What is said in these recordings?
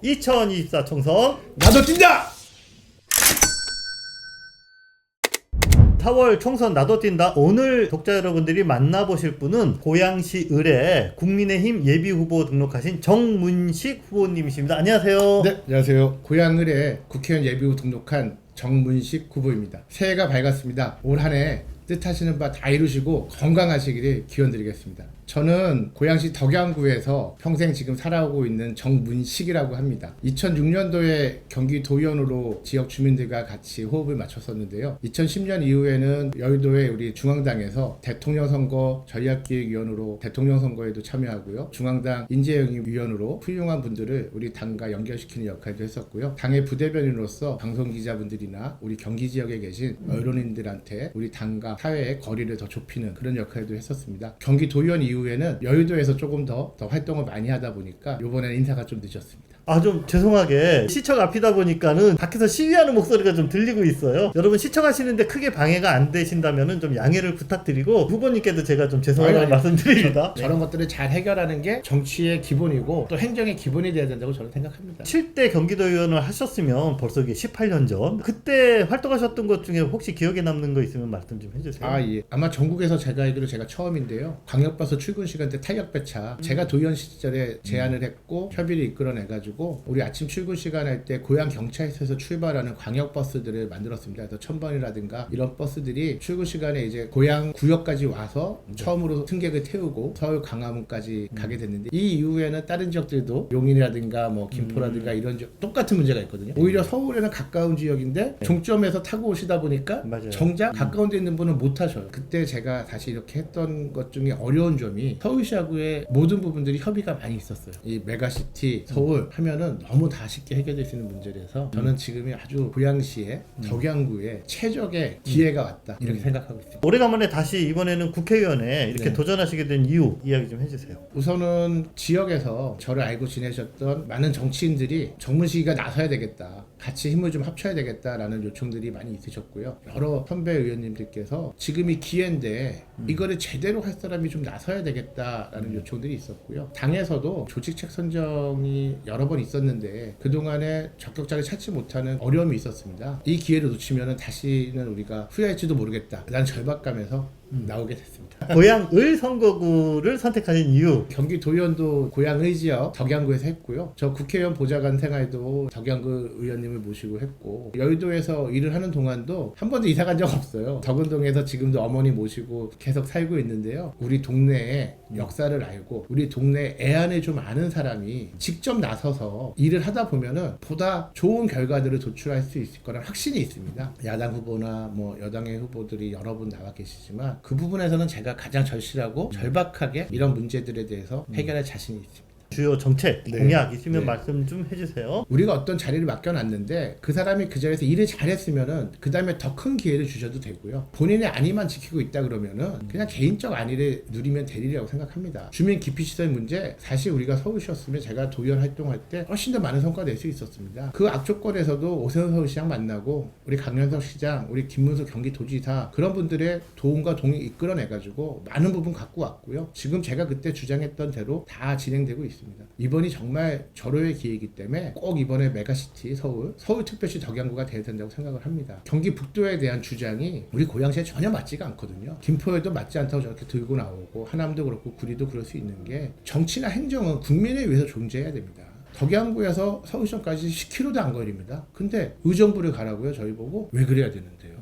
2024 총선 나도 뛴다! 4월 총선 나도 뛴다. 오늘 독자 여러분들이 만나보실 분은 고양시 을에 국민의힘 예비후보 등록하신 정문식 후보님이십니다. 안녕하세요. 네, 안녕하세요. 고양을에 국회의원 예비후 등록한 정문식 후보입니다. 새해가 밝았습니다. 올 한 해 뜻하시는 바 다 이루시고 건강하시기를 기원드리겠습니다. 저는 고양시 덕양구에서 평생 지금 살아오고 있는 정문식이라고 합니다. 2006년도에 경기도의원으로 지역 주민들과 같이 호흡을 맞췄었는데요. 2010년 이후에는 여의도의 우리 중앙당에서 대통령 선거 전략기획위원으로 대통령 선거에도 참여하고요. 중앙당 인재영입위원으로 훌륭한 분들을 우리 당과 연결시키는 역할도 했었고요. 당의 부대변인으로서 방송기자분들이나 우리 경기 지역에 계신 언론인들한테 우리 당과 사회의 거리를 더 좁히는 그런 역할도 했었습니다. 경기도의원 이후에는 여의도에서 조금 더 활동을 많이 하다 보니까 이번에는 인사가 좀 늦었습니다. 좀 죄송하게 시청 앞이다 보니까는 밖에서 시위하는 목소리가 좀 들리고 있어요. 여러분 시청하시는데 크게 방해가 안 되신다면은 좀 양해를 부탁드리고 후보님께도 제가 좀 죄송하다고 말씀드립니다. 저런 것들을 잘 해결하는 게 정치의 기본이고 또 행정의 기본이 돼야 된다고 저는 생각합니다. 7대 경기도의원을 하셨으면 벌써 이게 18년 전 그때 활동하셨던 것 중에 혹시 기억에 남는 거 있으면 말씀 좀 해주세요. 예. 아마 전국에서 제가 알기로 제가 처음인데요. 광역버스 출근 시간대 탄력배차 제가 도의원 시절에 제안을 했고 협의를 이끌어내가지고 우리 아침 출근 시간 할 때 고양 경찰서에서 출발하는 광역버스들을 만들었습니다. 그래서 1000번이라든가 이런 버스들이 출근 시간에 이제 고양 구역까지 와서 처음으로 승객을 태우고 서울 광화문까지 가게 됐는데 이 이후에는 다른 지역들도 용인이라든가 뭐 김포라든가 이런 지역 똑같은 문제가 있거든요. 오히려 서울에는 가까운 지역인데 종점에서 타고 오시다 보니까 맞아요. 정작 가까운 데 있는 분은 못 하셔요. 그때 제가 다시 이렇게 했던 것 중에 어려운 점이 서울시하고의 모든 부분들이 협의가 많이 있었어요. 이 메가시티 서울 하면은 너무 다 쉽게 해결될 수 있는 문제라서 저는 지금이 아주 고양시의 덕양구에 최적의 기회가 왔다 이렇게 생각하고 있습니다. 오래간만에 다시 이번에는 국회의원에 이렇게 도전하시게 된 이유 이야기 좀 해주세요. 우선은 지역에서 저를 알고 지내셨던 많은 정치인들이 정문식이가 나서야 되겠다, 같이 힘을 좀 합쳐야 되겠다라는 요청들이 많이 있으셨고요. 여러 선배 의원님들께서 지금이 기회인데 이거를 제대로 할 사람이 좀 나서야 되겠다라는 요청들이 있었고요. 당에서도 조직책 선정이 여러 번 있었는데 그동안에 적격자를 찾지 못하는 어려움이 있었습니다. 이 기회를 놓치면 다시는 우리가 후회할지도 모르겠다 라는 절박감에서 나오게 됐습니다. 고양을 선거구를 선택하신 이유. 경기도의원도 고양의 지역 덕양구에서 했고요. 저 국회의원 보좌관 생활도 덕양구 의원님을 모시고 했고 여의도에서 일을 하는 동안도 한 번도 이사 간 적 없어요. 덕은동에서 지금도 어머니 모시고 계속 살고 있는데요. 우리 동네의 역사를 알고 우리 동네 애안을 좀 아는 사람이 직접 나서서 일을 하다 보면은 보다 좋은 결과들을 도출할 수 있을 거란 확신이 있습니다. 야당 후보나 뭐 여당의 후보들이 여러 분 나와 계시지만 그 부분에서는 제가 가장 절실하고 절박하게 이런 문제들에 대해서 해결할 자신이 있습니다. 주요 정책, 네. 공약 있으면 네. 말씀 좀 해주세요. 우리가 어떤 자리를 맡겨놨는데 그 사람이 그 자리에서 일을 잘했으면은 그 다음에 더 큰 기회를 주셔도 되고요. 본인의 안위만 지키고 있다 그러면은 그냥 개인적 안위를 누리면 될 일이라고 생각합니다. 주민 기피시설 문제 사실 우리가 서울시였으면 제가 도의원 활동할 때 훨씬 더 많은 성과 낼 수 있었습니다. 그 악조건에서도 오세훈 서울시장 만나고 우리 강현석 시장, 우리 김문수 경기도지사 그런 분들의 도움과 동의 이끌어내가지고 많은 부분 갖고 왔고요. 지금 제가 그때 주장했던 대로 다 진행되고 있습니다. 이번이 정말 절호의 기회이기 때문에 꼭 이번에 메가시티 서울특별시 덕양구가 돼야 된다고 생각을 합니다. 경기 북도에 대한 주장이 우리 고양시에 전혀 맞지가 않거든요. 김포에도 맞지 않다고 저렇게 들고 나오고 하남도 그렇고 구리도 그럴 수 있는 게 정치나 행정은 국민을 위해서 존재해야 됩니다. 덕양구에서 서울시청까지 10km도 안 걸립니다. 근데 의정부를 가라고요? 저희 보고 왜 그래야 되는데요?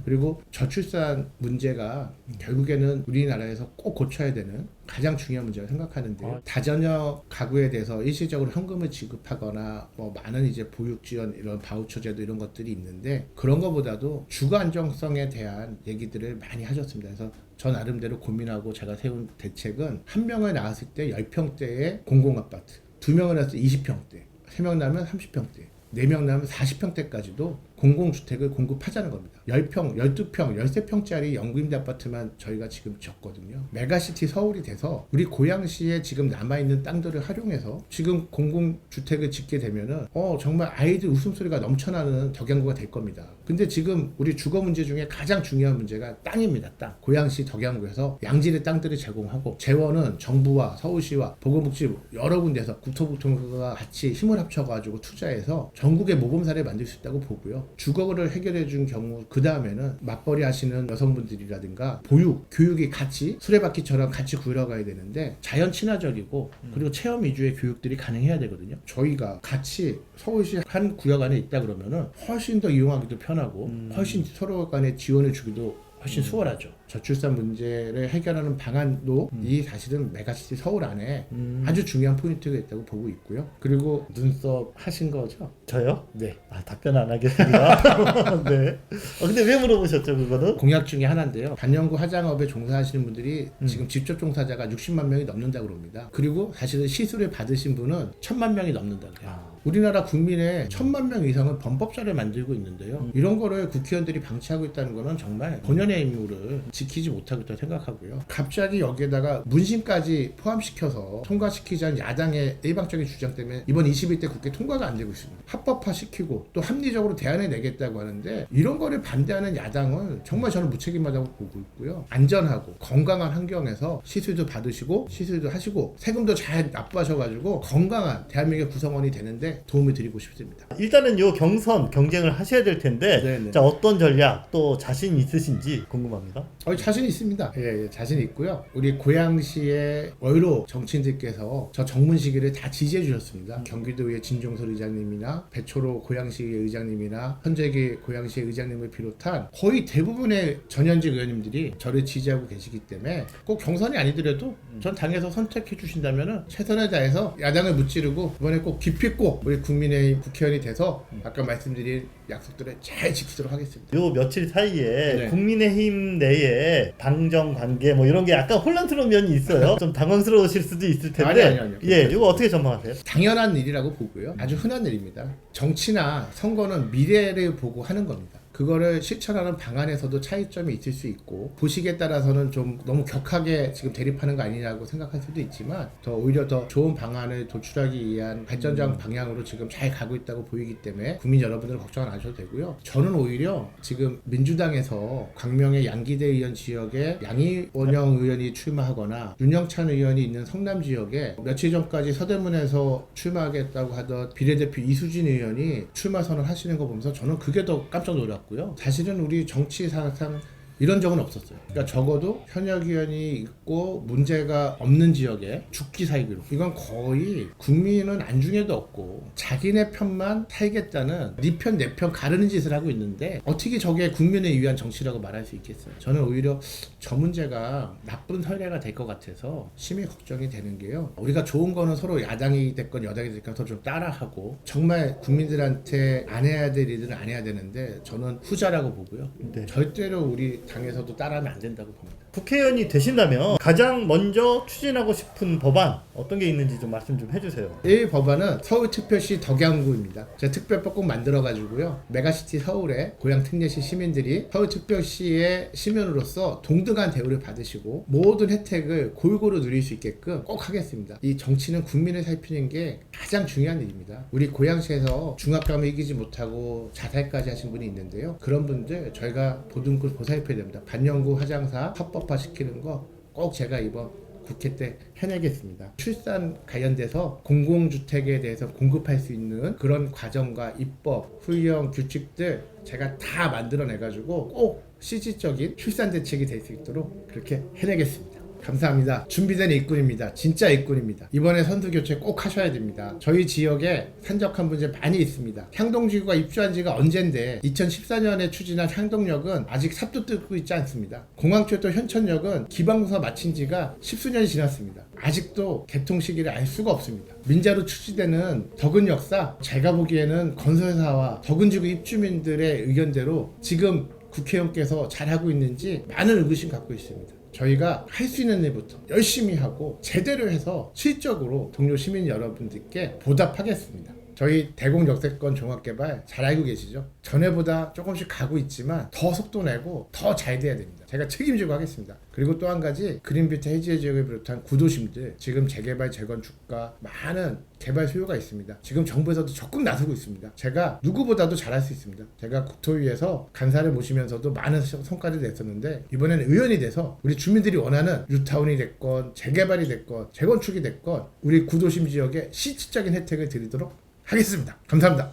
그리고 저출산 문제가 결국에는 우리나라에서 꼭 고쳐야 되는 가장 중요한 문제라고 생각하는데요. 다전역 가구에 대해서 일시적으로 현금을 지급하거나 뭐 많은 이제 보육 지원 이런 바우처 제도 이런 것들이 있는데 그런 것보다도 주거 안정성에 대한 얘기들을 많이 하셨습니다. 그래서 저 나름대로 고민하고 제가 세운 대책은 한 명을 낳았을 때 10평대의 공공아파트, 2명을 낳았을 때 20평대, 3명 낳으면 30평대, 4명 낳으면 40평대까지도 공공주택을 공급하자는 겁니다. 10평, 12평, 13평짜리 연구임대 아파트만 저희가 지금 지었거든요. 메가시티 서울이 돼서 우리 고양시에 지금 남아있는 땅들을 활용해서 지금 공공주택을 짓게 되면은 정말 아이들 웃음소리가 넘쳐나는 덕양구가 될 겁니다. 근데 지금 우리 주거 문제 중에 가장 중요한 문제가 땅입니다. 땅. 고양시 덕양구에서 양질의 땅들을 제공하고 재원은 정부와 서울시와 보건복지부 여러 군데서 국토부통과 같이 힘을 합쳐가지고 투자해서 전국의 모범사를 만들 수 있다고 보고요. 주거를 해결해 준 경우 그 다음에는 맞벌이 하시는 여성분들이라든가 보육, 교육이 같이 수레바퀴처럼 같이 굴러가야 되는데 자연 친화적이고 그리고 체험 위주의 교육들이 가능해야 되거든요. 저희가 같이 서울시 한 구역 안에 있다 그러면은 훨씬 더 이용하기도 편하고 훨씬 서로 간에 지원을 주기도 훨씬 수월하죠. 저출산 문제를 해결하는 방안도 이 사실은 메가시티 서울 안에 아주 중요한 포인트가 있다고 보고 있고요. 그리고 눈썹 하신 거죠? 저요? 네. 답변 안 하겠습니다. 네. 근데 왜 물어보셨죠, 그거는? 공약 중에 하나인데요. 단연구 화장업에 종사하시는 분들이 지금 직접 종사자가 60만 명이 넘는다고 그럽니다. 그리고 사실은 시술을 받으신 분은 1000만 명이 넘는다고 해요. 우리나라 국민의 1000만 명 이상은 범법자를 만들고 있는데요. 이런 거를 국회의원들이 방치하고 있다는 거는 정말 본연의 임무를 지키지 못하고 있다고 생각하고요. 갑자기 여기에다가 문신까지 포함시켜서 통과시키자는 야당의 일방적인 주장 때문에 이번 21대 국회 통과가 안 되고 있습니다. 합법화시키고 또 합리적으로 대안을 내겠다고 하는데 이런 거를 반대하는 야당은 정말 저는 무책임하다고 보고 있고요. 안전하고 건강한 환경에서 시술도 받으시고 시술도 하시고 세금도 잘 납부하셔가지고 건강한 대한민국의 구성원이 되는데 도움을 드리고 싶습니다. 일단은 요 경쟁을 하셔야 될 텐데 네네. 자, 어떤 전략 또 자신 있으신지 궁금합니다. 자신 있습니다. 예, 자신 있고요. 우리 고양시의 여러 정치인들께서 저 정문 시기를 다 지지해 주셨습니다. 경기도의 진종설 의장님이나 배초로 고양시의 의장님이나 현재기 고양시의 의장님을 비롯한 거의 대부분의 전현직 의원님들이 저를 지지하고 계시기 때문에 꼭 경선이 아니더라도 전 당에서 선택해 주신다면 최선을 다해서 야당을 무찌르고 이번에 꼭 기필코 우리 국민의힘 국회의원이 돼서 아까 말씀드린 약속들을 잘 지키도록 하겠습니다. 요 며칠 사이에 네. 국민의힘 내에 당정 관계 뭐 이런 게 약간 혼란스러운 면이 있어요. 좀 당황스러우실 수도 있을 텐데. 아니요. 예, 이거 어떻게 전망하세요? 당연한 일이라고 보고요. 아주 흔한 일입니다. 정치나 선거는 미래를 보고 하는 겁니다. 그거를 실천하는 방안에서도 차이점이 있을 수 있고 보시기에 따라서는 좀 너무 격하게 지금 대립하는 거 아니냐고 생각할 수도 있지만 더 오히려 더 좋은 방안을 도출하기 위한 발전장 방향으로 지금 잘 가고 있다고 보이기 때문에 국민 여러분들은 걱정 안 하셔도 되고요. 저는 오히려 지금 민주당에서 광명의 양기대 의원 지역에 양이원영 의원이 출마하거나 윤영찬 의원이 있는 성남 지역에 며칠 전까지 서대문에서 출마하겠다고 하던 비례대표 이수진 의원이 출마 선언하시는 거 보면서 저는 그게 더 깜짝 놀랐고 사실은 우리 정치사상 이런 적은 없었어요. 그러니까 적어도 현역 의원이 있고 문제가 없는 지역에 죽기 살기로 이건 거의 국민은 안중에도 없고 자기네 편만 살겠다는 네 편 내 편 가르는 짓을 하고 있는데 어떻게 저게 국민을 위한 정치라고 말할 수 있겠어요. 저는 오히려 저 문제가 나쁜 선례가 될 것 같아서 심히 걱정이 되는 게요. 우리가 좋은 거는 서로 야당이 됐건 여당이 됐건 서로 좀 따라하고 정말 국민들한테 안 해야 될 일들은 안 해야 되는데 저는 후자라고 보고요. 네. 절대로 우리 당에서도 따라하면 안 된다고 봅니다. 국회의원이 되신다면 가장 먼저 추진하고 싶은 법안 어떤 게 있는지 좀 말씀 좀 해주세요. 이 법안은 서울특별시 덕양구입니다. 제가 특별법 꼭 만들어가지고요. 메가시티 서울의 고향 특례시 시민들이 서울특별시의 시민으로서 동등한 대우를 받으시고 모든 혜택을 골고루 누릴 수 있게끔 꼭 하겠습니다. 이 정치는 국민을 살피는 게 가장 중요한 일입니다. 우리 고양시에서 중압감을 이기지 못하고 자살까지 하신 분이 있는데요. 그런 분들 저희가 보듬고 보살펴야 됩니다. 반영구 화장사 합법화시키는 거 꼭 제가 이번 국회 때 해내겠습니다. 출산 관련돼서 공공주택에 대해서 공급할 수 있는 그런 과정과 입법, 훈령, 규칙들 제가 다 만들어내가지고 꼭 실질적인 출산 대책이 될 수 있도록 그렇게 해내겠습니다. 감사합니다. 준비된 일꾼입니다. 진짜 일꾼입니다. 이번에 선두 교체 꼭 하셔야 됩니다. 저희 지역에 산적한 문제 많이 있습니다. 향동지구가 입주한 지가 언젠데 2014년에 추진한 향동역은 아직 삽도 뜯고 있지 않습니다. 공항철도 현천역은 기반공사 마친 지가 10수년이 지났습니다. 아직도 개통 시기를 알 수가 없습니다. 민자로 추진되는 덕은 역사, 제가 보기에는 건설사와 덕은지구 입주민들의 의견대로 지금 국회의원께서 잘하고 있는지 많은 의구심 갖고 있습니다. 저희가 할 수 있는 일부터 열심히 하고 제대로 해서 실적으로 동료 시민 여러분들께 보답하겠습니다. 저희 대공 역세권 종합개발 잘 알고 계시죠? 전에보다 조금씩 가고 있지만 더 속도 내고 더 잘 돼야 됩니다. 제가 책임지고 하겠습니다. 그리고 또 한 가지 그린빌트 해지해 지역을 비롯한 구도심들 지금 재개발 재건축과 많은 개발 수요가 있습니다. 지금 정부에서도 적극 나서고 있습니다. 제가 누구보다도 잘할 수 있습니다. 제가 국토위에서 간사를 모시면서도 많은 성과를 냈었는데 이번에는 의원이 돼서 우리 주민들이 원하는 뉴타운이 됐건 재개발이 됐건 재건축이 됐건 우리 구도심 지역에 실질적인 혜택을 드리도록 하겠습니다. 감사합니다.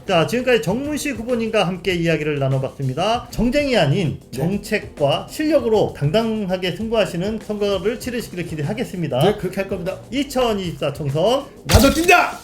자, 지금까지 정문식 후보님과 함께 이야기를 나눠봤습니다. 정쟁이 아닌 정책과 실력으로 당당하게 승부하시는 선거를 치르시기를 기대하겠습니다. 네, 그렇게 할 겁니다. 2024 총선 나도 뛴다!